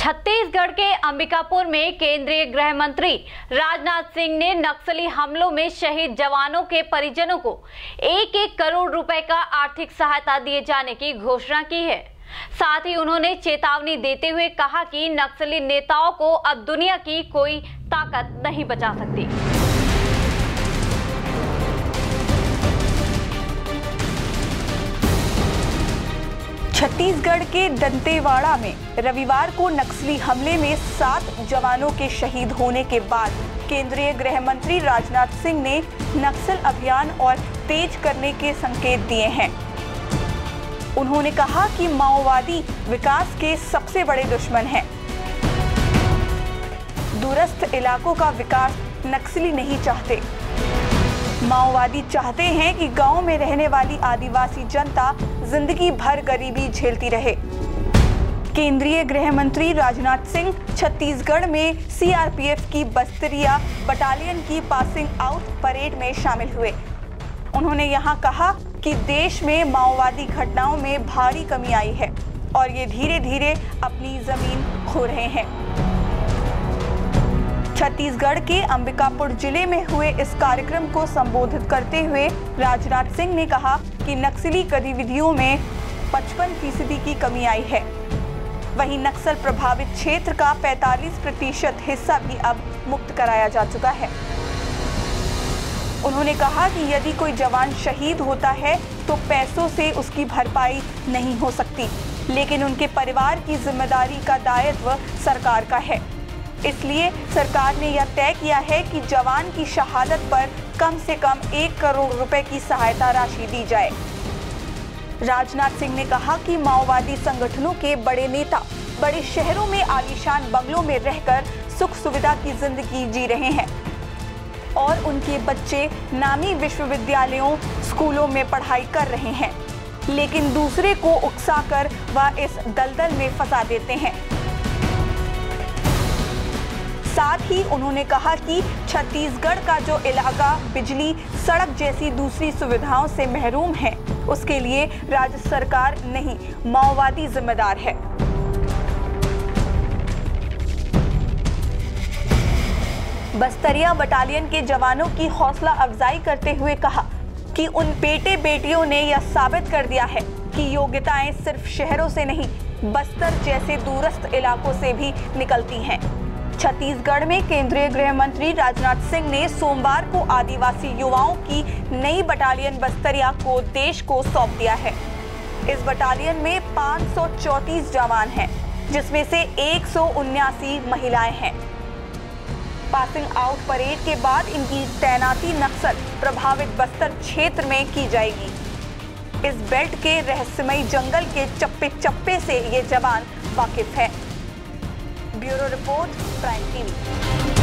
छत्तीसगढ़ के अंबिकापुर में केंद्रीय गृह मंत्री राजनाथ सिंह ने नक्सली हमलों में शहीद जवानों के परिजनों को 1-1 करोड़ रुपए का आर्थिक सहायता दिए जाने की घोषणा की है। साथ ही उन्होंने चेतावनी देते हुए कहा कि नक्सली नेताओं को अब दुनिया की कोई ताकत नहीं बचा सकती। छत्तीसगढ़ के दंतेवाड़ा में रविवार को नक्सली हमले में 7 जवानों के शहीद होने के बाद केंद्रीय गृह मंत्री राजनाथ सिंह ने नक्सल अभियान और तेज करने के संकेत दिए हैं। उन्होंने कहा कि माओवादी विकास के सबसे बड़े दुश्मन हैं। दूरस्थ इलाकों का विकास नक्सली नहीं चाहते। माओवादी चाहते हैं कि गांव में रहने वाली आदिवासी जनता जिंदगी भर गरीबी झेलती रहे। केंद्रीय गृह मंत्री राजनाथ सिंह छत्तीसगढ़ में सीआरपीएफ की बस्तरिया बटालियन की पासिंग आउट परेड में शामिल हुए। उन्होंने यहां कहा कि देश में माओवादी घटनाओं में भारी कमी आई है और ये धीरे धीरे अपनी जमीन खो रहे हैं। छत्तीसगढ़ के अंबिकापुर जिले में हुए इस कार्यक्रम को संबोधित करते हुए राजनाथ सिंह ने कहा कि नक्सली गतिविधियों में 55% की कमी आई है। वहीं नक्सल प्रभावित क्षेत्र का 45% हिस्सा भी अब मुक्त कराया जा चुका है। उन्होंने कहा कि यदि कोई जवान शहीद होता है तो पैसों से उसकी भरपाई नहीं हो सकती, लेकिन उनके परिवार की जिम्मेदारी का दायित्व सरकार का है। इसलिए सरकार ने यह तय किया है कि जवान की शहादत पर कम से कम 1 करोड़ रुपए की सहायता राशि दी जाए। राजनाथ सिंह ने कहा कि माओवादी संगठनों के बड़े नेता बड़े शहरों में आलीशान बंगलों में रहकर सुख सुविधा की जिंदगी जी रहे हैं और उनके बच्चे नामी विश्वविद्यालयों, स्कूलों में पढ़ाई कर रहे हैं, लेकिन दूसरे को उकसाकर वह इस दलदल में फंसा देते हैं। साथ ही उन्होंने कहा कि छत्तीसगढ़ का जो इलाका बिजली, सड़क जैसी दूसरी सुविधाओं से महरूम है, उसके लिए राज्य सरकार नहीं, माओवादी जिम्मेदार है। बस्तरिया बटालियन के जवानों की हौसला अफजाई करते हुए कहा कि उन बेटे बेटियों ने यह साबित कर दिया है कि योग्यताएं सिर्फ शहरों से नहीं, बस्तर जैसे दूरस्थ इलाकों से भी निकलती हैं। छत्तीसगढ़ में केंद्रीय गृह मंत्री राजनाथ सिंह ने सोमवार को आदिवासी युवाओं की नई बटालियन बस्तरिया को देश को सौंप दिया है। इस बटालियन में 534 जवान हैं, जिसमें से 179 महिलाएं हैं। पासिंग आउट परेड के बाद इनकी तैनाती नक्सल प्रभावित बस्तर क्षेत्र में की जाएगी। इस बेल्ट के रहस्यमयी जंगल के चप्पे चप्पे से ये जवान वाकिफ है। Bureau report, prime TV.